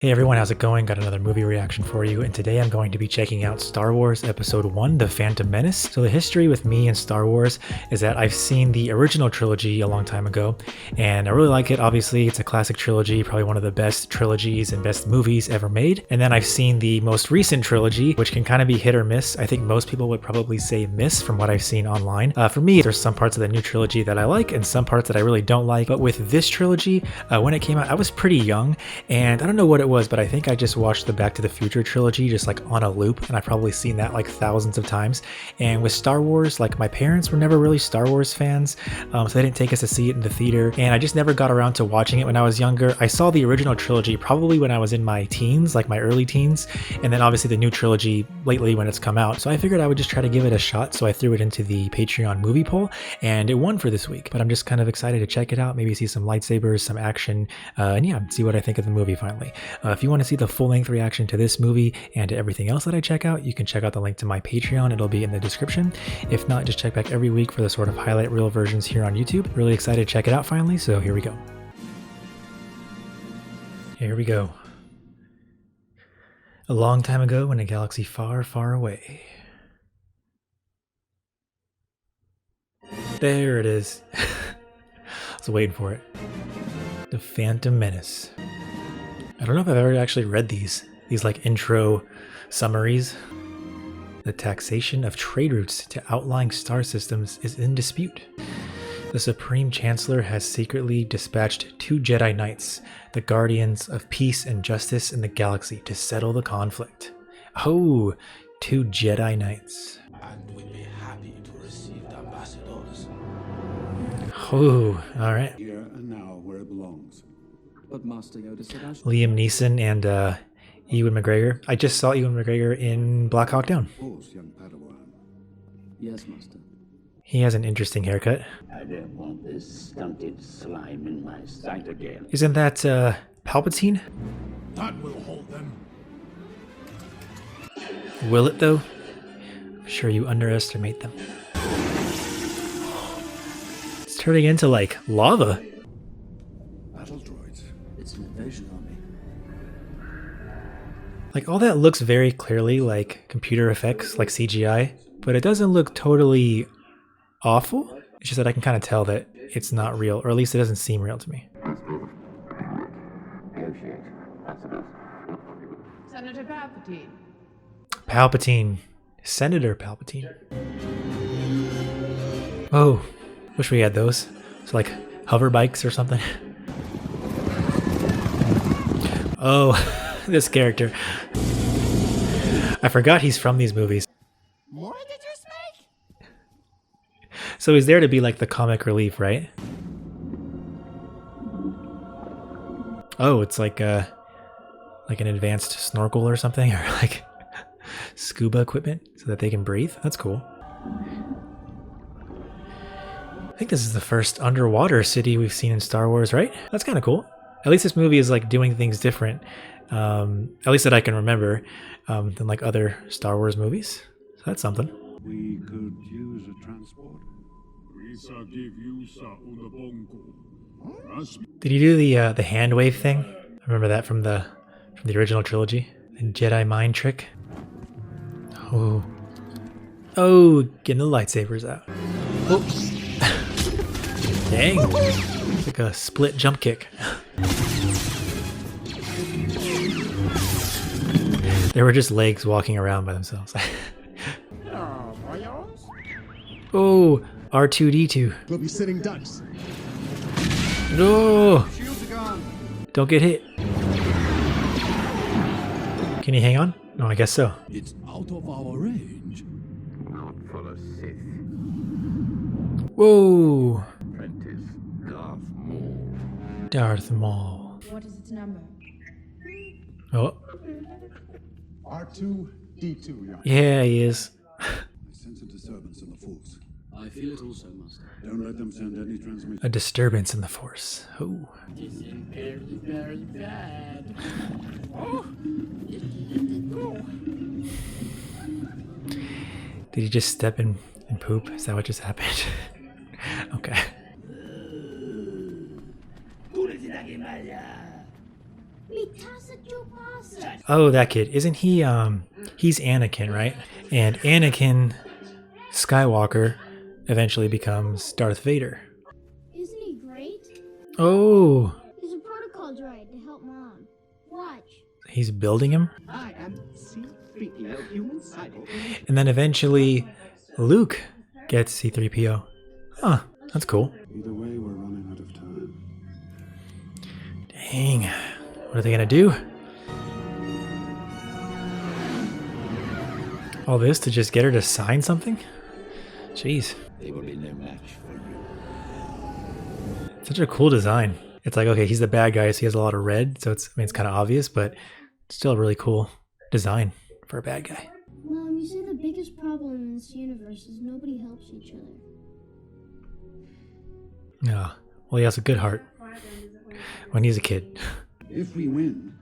Hey everyone, how's it going? Got another movie reaction for you, and today I'm going to be checking out Star Wars Episode 1, The Phantom Menace. So the history with me and Star Wars is that I've seen the original trilogy a long time ago, and I really like it. Obviously, it's a classic trilogy, probably one of the best trilogies and best movies ever made. And then I've seen the most recent trilogy, which can kind of be hit or miss. I think most people would probably say miss from what I've seen online. For me, there's some parts of the new trilogy that I like and some parts that I really don't like. But with this trilogy, when it came out, I was pretty young, and I don't know what it was, but I think I just watched the Back to the Future trilogy just like on a loop, and I've probably seen that like thousands of times. And with Star Wars, like my parents were never really Star Wars fans, so they didn't take us to see it in the theater, and I just never got around to watching it when I was younger. I saw the original trilogy probably when I was in my teens, like my early teens, and then obviously the new trilogy lately when it's come out. So I figured I would just try to give it a shot, so I threw it into the Patreon movie poll, and it won for this week. But I'm just kind of excited to check it out, maybe see some lightsabers, some action, and yeah, see what I think of the movie finally. If you want to see the full-length reaction to this movie and to everything else that I check out, you can check out the link to my Patreon. It'll be in the description. If not, just check back every week for the sort of highlight reel versions here on YouTube. Really excited to check it out finally, so here we go. Here we go. A long time ago in a galaxy far, far away. There it is. I was waiting for it. The Phantom Menace. I don't know if I've ever actually read these like intro summaries. The taxation of trade routes to outlying star systems is in dispute. The Supreme Chancellor has secretly dispatched 2 Jedi Knights, the guardians of peace and justice in the galaxy, to settle the conflict. Oh, 2 Jedi Knights. And we'd be happy to receive the ambassadors. Oh, alright. Here and now where it belongs. But Master Yoda said I should... Liam Neeson and Ewan McGregor. I just saw Ewan McGregor in Black Hawk Down. Of course, young Padawan. Yes, Master. He has an interesting haircut. I don't want this stunted slime in my sight again. Isn't that Palpatine? That will hold them. Will it though? I'm sure you underestimate them. It's turning into like lava. Battle droids. It's an invasion army. Like all that looks very clearly like computer effects, like CGI, but it doesn't look totally awful. It's just that I can kind of tell that it's not real, or at least it doesn't seem real to me. Senator Palpatine. Palpatine. Senator Palpatine. Oh, wish we had those. It's like hover bikes or something. Oh, this character. I forgot he's from these movies. More did you speak? So he's there to be like the comic relief, right? Oh, it's like an advanced snorkel or something, or like scuba equipment so that they can breathe. That's cool. I think this is the first underwater city we've seen in Star Wars, right? That's kind of cool. At least this movie is like doing things different, at least that I can remember, than like other Star Wars movies. So that's something. We could use a transport. Did you do the hand wave thing? I remember that from the original trilogy. The Jedi mind trick. Oh. Oh, getting the lightsabers out. Oops. Dang. It's like a split jump kick. They were just legs walking around by themselves. Oh, R2-D2. We'll be sitting ducks. No! Don't get hit. Can he hang on? No, I guess so. It's out of our range. Not for a Sith. Whoa! Apprentice Darth Maul. Darth Maul. What is its number? Oh, R2-D2, young. yeah, he is. I sense a disturbance in the force. I feel it also, Master. Don't let them send any transmission. A disturbance in the Force. Oh. This is very, very bad. Did he just step in and poop? Is that what just happened? Okay. Tú le tienes que vaya. Mi taza, Joe Oh, that kid. Isn't he, he's Anakin, right? And Anakin Skywalker eventually becomes Darth Vader. Isn't he great? Oh, He's a protocol droid to help Mom. Watch. he's building him? I am C-3PO, human cyborg. And then eventually Luke gets C-3PO. Huh, that's cool. Either way, we're running out of time. Dang, what are they gonna do? All this to just get her to sign something? Jeez. They will be no match for you. Such a cool design. It's like, okay, he's the bad guy, so he has a lot of red, so it's, I mean, it's kind of obvious, but still a really cool design for a bad guy. Mom, you say the biggest problem in this universe is nobody helps each other. Yeah, well, he has a good heart when he's a kid. If we win,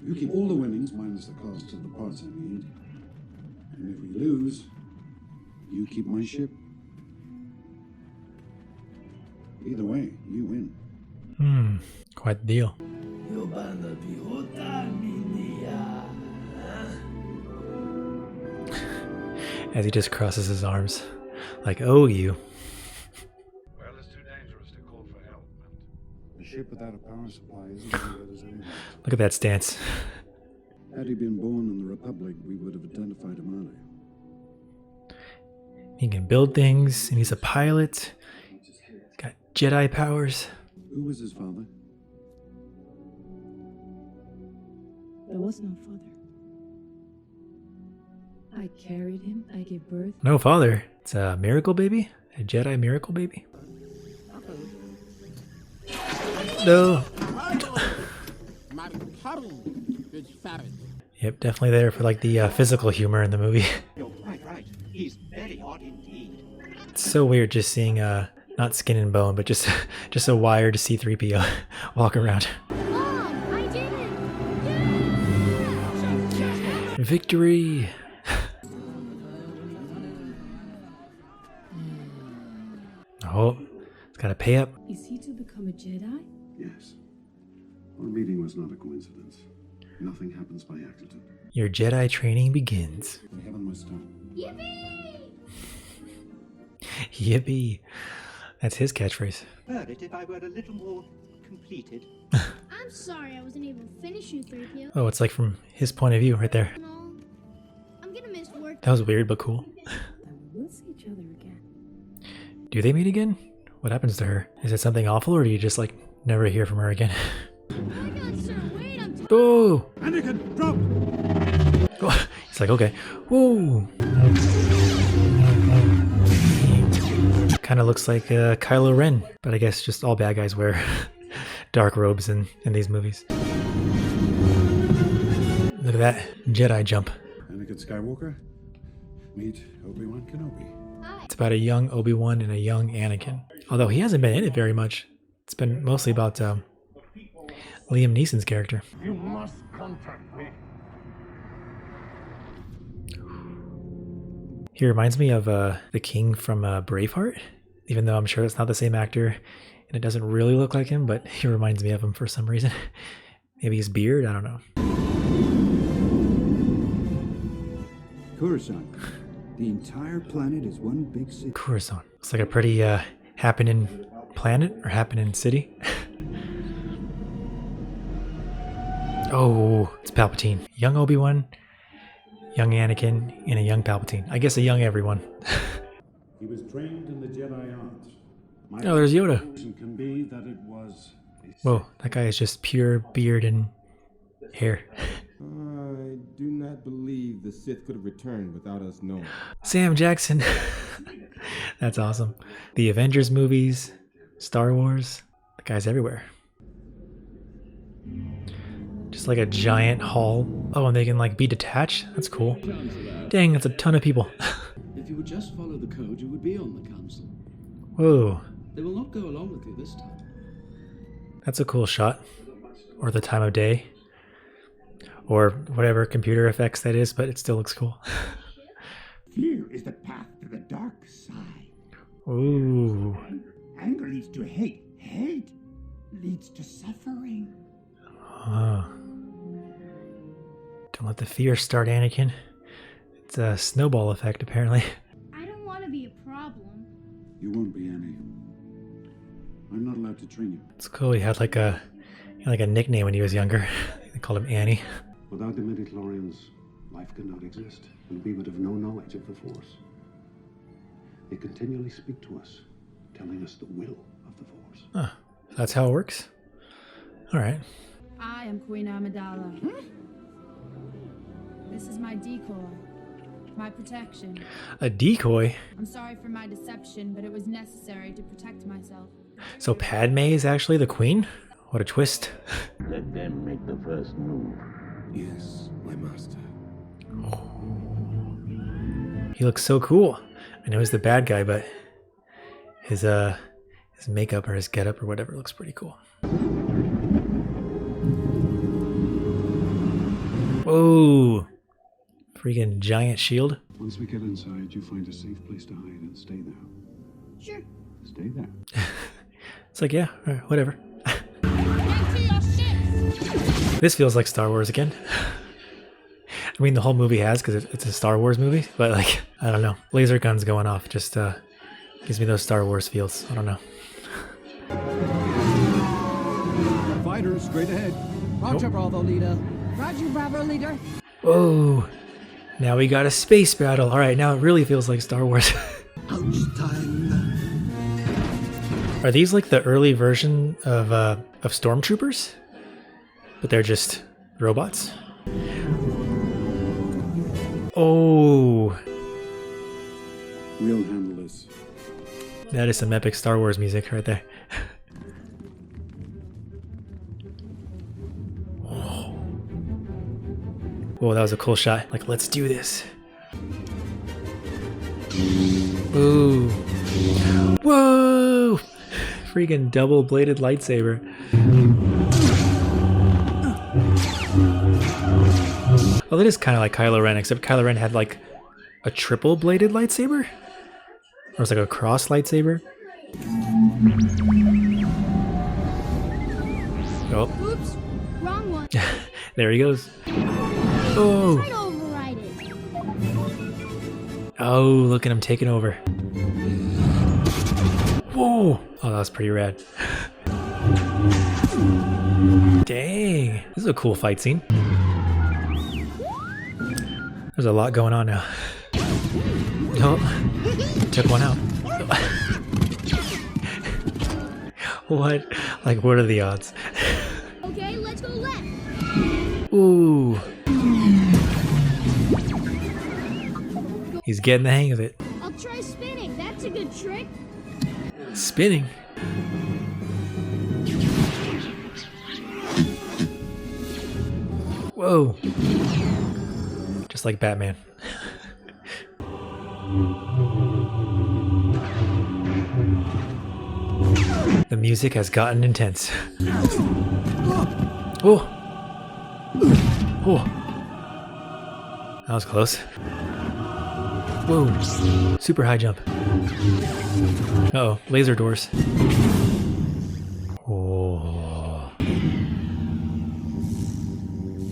you keep all the winnings minus the cost of the parts I need. And if we lose, you keep my ship. Either way, you win. Quite the deal. As he just crosses his arms, like, oh, you. Well, it's too dangerous to call for help. A ship without a power supply isn't as good as anyone. Look at that stance. Had he been born in the Republic, we would have identified him earlier. He can build things, and he's a pilot. He's got Jedi powers. Who was his father? There was no father. I carried him, I gave birth. No father. It's a miracle baby? A Jedi miracle baby? No. Yep, definitely there for like the physical humor in the movie. You're quite right. He's very odd indeed. It's so weird just seeing not skin and bone, but just just a wired C-3PO walk around. Mom, I did it! Victory! Oh, it's gotta pay up. Is he to become a Jedi? Yes. Our meeting was not a coincidence. Nothing happens by accident. Your Jedi training begins. We haven't much time. Yippee! Yippee! That's his catchphrase. Heard it if I were a little more completed. I'm sorry I wasn't able to finish you, 3PO. Oh, it's like from his point of view right there. No, I'm gonna miss work. That was weird but cool. Then we'll see each other again. Do they meet again? What happens to her? Is it something awful, or do you just like never hear from her again? Oh my god, sir, wait, I'm Oh! Anakin, drop! Oh, he's like, okay. Whoa! Kind of looks like Kylo Ren, but I guess just all bad guys wear dark robes in these movies. Look at that Jedi jump. Anakin Skywalker, meet Obi-Wan Kenobi. It's about a young Obi-Wan and a young Anakin. Although he hasn't been in it very much. It's been mostly about Liam Neeson's character. You must contact me. He reminds me of the king from Braveheart, even though I'm sure it's not the same actor and it doesn't really look like him, but he reminds me of him for some reason. Maybe his beard, I don't know. Coruscant. The entire planet is one big city. Coruscant. It's like a pretty happening planet or happening city. Oh, it's Palpatine. Young Obi-Wan, young Anakin, and a young Palpatine. I guess a young everyone. He was trained in the Jedi arts. My Oh, there's Yoda. conclusion can be that it was a Whoa, that guy is just pure beard and hair. I do not believe the Sith could have returned without us knowing. Sam Jackson. That's awesome. The Avengers movies, Star Wars, the guy's everywhere. Just like a giant hall. Oh, and they can like be detached? That's cool. Dang, that's a ton of people. If you would just follow the code, you would be on the council. Whoa, They will not go along with you this time. that's a cool shot. Or the time of day. Or whatever computer effects that is, but it still looks cool. Fear is the path to the dark side. Ooh. Anger leads to hate. Hate leads to suffering. Oh. Don't let the fear start, Anakin. It's a snowball effect, apparently. I don't want to be a problem. You won't be, Annie. I'm not allowed to train you. It's cool. He had like a nickname when he was younger. They called him Annie. Without the midichlorians, life could not exist, and we would have no knowledge of the Force. They continually speak to us, telling us the will of the Force. Huh. That's how it works? Alright. I am Queen Amidala. This is my decoy. My protection. A decoy? I'm sorry for my deception, but it was necessary to protect myself. So Padme is actually the queen? What a twist. Let them make the first move. Yes, my master. He looks so cool. I know he's the bad guy, but his makeup or his getup or whatever looks pretty cool. Whoa! Freaking giant shield. Once we get inside, you find a safe place to hide and stay there. Sure. Stay there. It's like, yeah, whatever. This feels like Star Wars again. I mean, the whole movie has, because it's a Star Wars movie, but like, I don't know. Laser guns going off just gives me those Star Wars feels. I don't know. Fighters, straight ahead. Roger, Bravo, leader. Roger, Bravo, leader. Whoa. Now we got a space battle. All right, now it really feels like Star Wars. Ouch time. Are these like the early version of stormtroopers? But they're just robots? Oh. We'll handle this. That is some epic Star Wars music right there. Whoa, that was a cool shot. Like, let's do this. Ooh. Whoa! Freaking double-bladed lightsaber. Well, it is kind of like Kylo Ren, except Kylo Ren had like a triple-bladed lightsaber? Or was it like a cross lightsaber? Oh. Oops, wrong one. There he goes. Oh. Try to override it. Oh, look at him taking over. Whoa. Oh, that was pretty rad. Dang. This is a cool fight scene. There's a lot going on now. Oh, took one out. What? Like, what are the odds? Okay, let's go left. Ooh. He's getting the hang of it. I'll try spinning. That's a good trick. Spinning? Whoa. Just like Batman. The music has gotten intense. Oh! Oh! That was close. Whoa! Super high jump. Uh-oh, laser doors. Oh.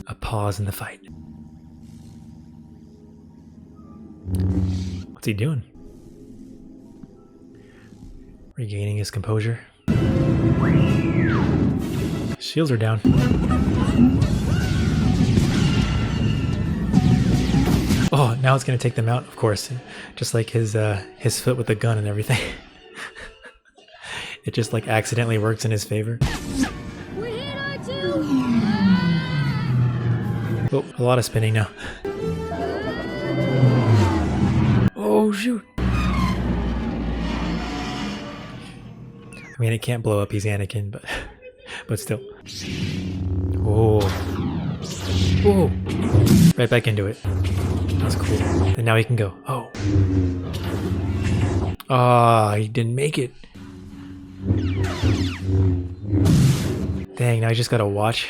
A pause in the fight. What's he doing? Regaining his composure. Shields are down. Oh, now it's gonna take them out, of course. Just like his foot with the gun and everything. It just like accidentally works in his favor. We hit R2! Oh, a lot of spinning now. Oh shoot! I mean, it can't blow up. He's Anakin, but still. Oh, whoa! Right back into it. That was cool. And now he can go. Oh. Ah, he didn't make it. Dang! Now I just gotta watch.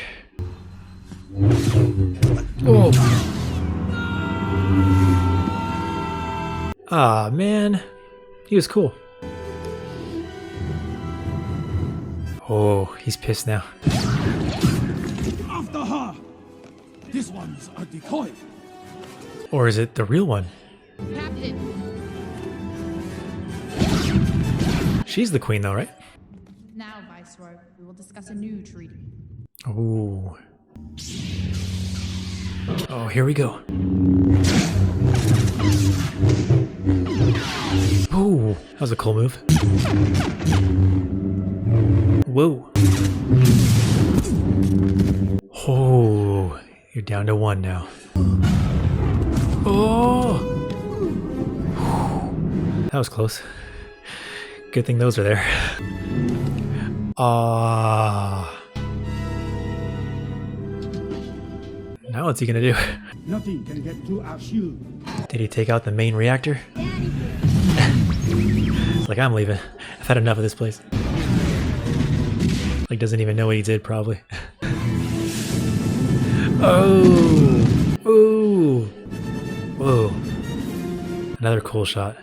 Oh. Ah, man. He was cool. Oh, he's pissed now. Off the ha! This one's a decoy. Or is it the real one? Captain. She's the queen though, right? Now, Viceroy, we will discuss a new treaty. Ooh. Oh, here we go. Ooh, that was a cool move. Whoa. Oh, you're down to 1 now. Oh! That was close. Good thing those are there. Ah. Now what's he gonna do? Nothing can get through our shield. Did he take out the main reactor? It's like, I'm leaving. I've had enough of this place. Like, doesn't even know what he did, probably. Oh! Ooh! Whoa. Another cool shot.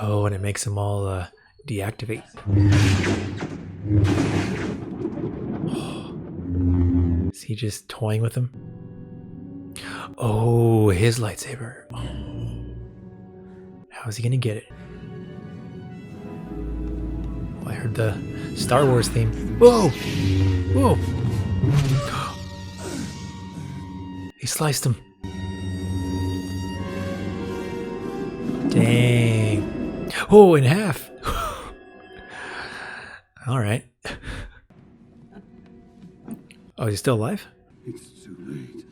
Oh, and it makes them all deactivate. Is he just toying with him? Oh, his lightsaber. Oh. How is he gonna get it? Oh, I heard the Star Wars theme. Whoa! Whoa! He sliced him. Dang. Oh, in half. All right. Oh, is he still alive? It's too late.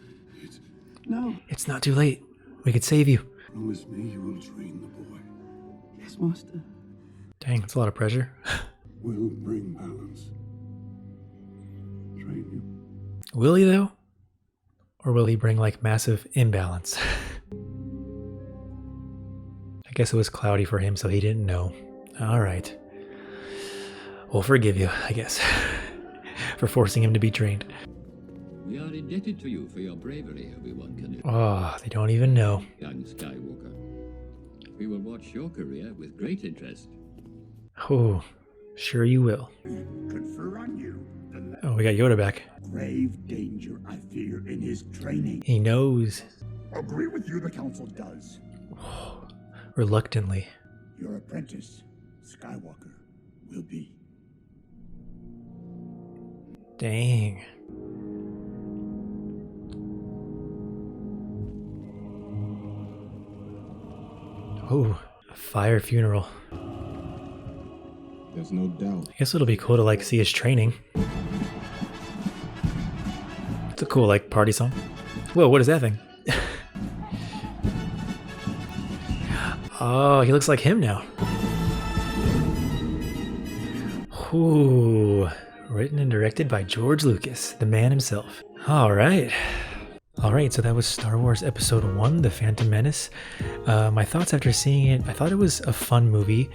No. It's not too late. We could save you. Promise me you will train the boy. Yes, Master. Dang, that's a lot of pressure. Will bring balance. Train him. Will he though? Or will he bring like massive imbalance? I guess it was cloudy for him, so he didn't know. All right. We'll forgive you, I guess, for forcing him to be trained. We are indebted to you for your bravery, Obi-Wan Kenobi. Oh, they don't even know. Young Skywalker. We will watch your career with great interest. Oh, sure you will. Confer on you. Oh, we got Yoda back. Grave danger I fear in his training. He knows. Agree with you, the Council does. Reluctantly. Your apprentice, Skywalker, will be. Dang. Oh, a fire funeral. There's no doubt. I guess it'll be cool to like see his training. It's a cool like party song. Whoa, what is that thing? Oh, he looks like him now. Ooh, written and directed by George Lucas, the man himself. All right. Alright, so that was Star Wars Episode 1, The Phantom Menace. My thoughts after seeing it, I thought it was a fun movie,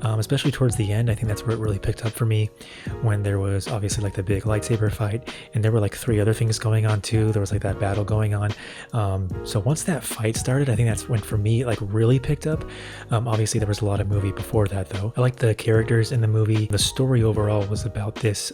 especially towards the end. I think that's where it really picked up for me, when there was obviously like the big lightsaber fight, and there were like 3 other things going on too. There was like that battle going on. So once that fight started, I think that's when for me it like really picked up. Obviously there was a lot of movie before that though. I liked the characters in the movie. The story overall was about this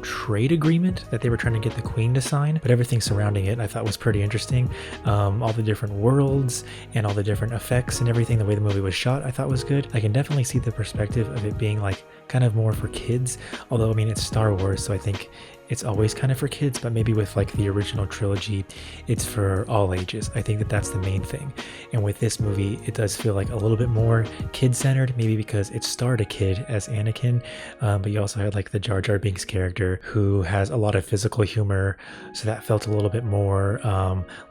trade agreement that they were trying to get the Queen to sign, but everything surrounding it I thought was pretty interesting. All the different worlds and all the different effects and everything, the way the movie was shot, I thought was good. I can definitely see the perspective of it being like kind of more for kids, although I mean it's Star Wars, so I think it's always kind of for kids, but maybe with like the original trilogy, it's for all ages. I think that that's the main thing. And with this movie, it does feel like a little bit more kid-centered, maybe because it starred a kid as Anakin, but you also had like the Jar Jar Binks character who has a lot of physical humor, so that felt a little bit more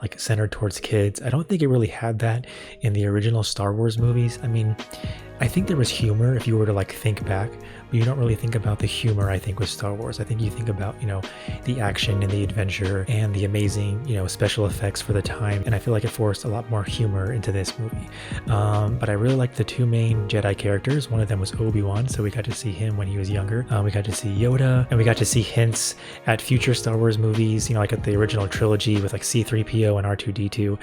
like centered towards kids. I don't think it really had that in the original Star Wars movies. I mean, I think there was humor if you were to like think back, but you don't really think about the humor, I think, with Star Wars. I think you think about, you know, the action and the adventure and the amazing, you know, special effects for the time. And I feel like it forced a lot more humor into this movie. But I really liked the 2 main Jedi characters. One of them was Obi-Wan, so we got to see him when he was younger. We got to see Yoda, and we got to see hints at future Star Wars movies, you know, like at the original trilogy with like C-3PO and R2-D2.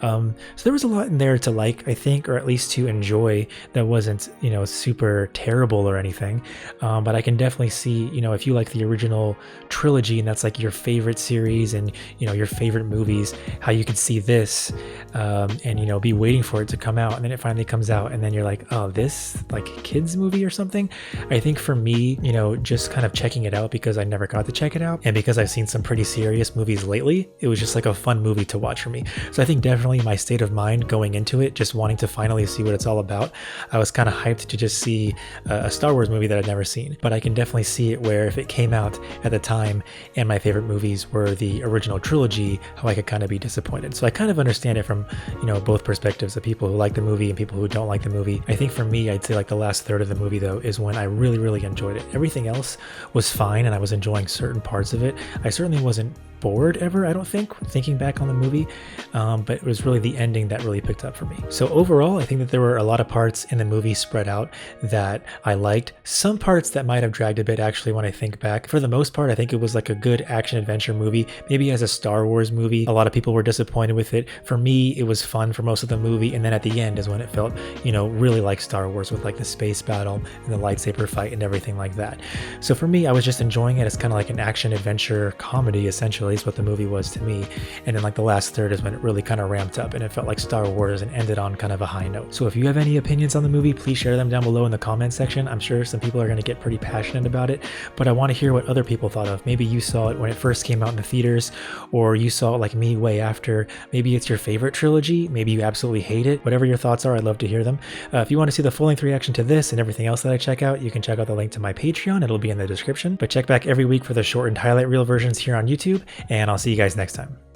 So there was a lot in there to like, I think, or at least to enjoy, that wasn't, you know, super terrible or anything. but I can definitely see, you know, if you like the original trilogy and that's like your favorite series and, you know, your favorite movies, how you could see this and, you know, be waiting for it to come out, and then it finally comes out and then you're like, oh, this like kids movie or something. I think for me, you know, just kind of checking it out because I never got to check it out, and because I've seen some pretty serious movies lately, it was just like a fun movie to watch for me. So I think definitely my state of mind going into it, just wanting to finally see what it's all about, I was kind of hyped to just see a Star Wars movie that I'd never seen. But I can definitely see it where if it came out at the time and my favorite movies were the original trilogy, how I could kind of be disappointed. So I kind of understand it from, you know, both perspectives of people who like the movie and people who don't like the movie. I think for me, I'd say like the last third of the movie though is when I really enjoyed it. Everything else was fine and I was enjoying certain parts of it. I certainly wasn't bored ever, I don't think, thinking back on the movie, but it was really the ending that really picked up for me. So overall, I think that there were a lot of parts in the movie spread out that I liked. Some parts that might have dragged a bit actually when I think back. For the most part, I think it was like a good action adventure movie. Maybe as a Star Wars movie, a lot of people were disappointed with it. For me, it was fun for most of the movie, and then at the end is when it felt, you know, really like Star Wars with like the space battle and the lightsaber fight and everything like that. So for me, I was just enjoying it as kind of like an action adventure comedy, essentially is what the movie was to me. And then like the last third is when it really kind of ramped up and it felt like Star Wars and ended on kind of a high note. So if you have any opinions on the movie, please share them down below in the comment section. I'm sure some people are going to get pretty passionate about it, but I want to hear what other people thought of. Maybe you saw it when it first came out in the theaters, or you saw it like me way after. Maybe it's your favorite trilogy, maybe you absolutely hate it. Whatever your thoughts are, I'd love to hear them. If you want to see the full-length reaction to this and everything else that I check out, you can check out the link to my Patreon. It'll be in the description. But check back every week for the shortened highlight reel versions here on YouTube, and I'll see you guys next time.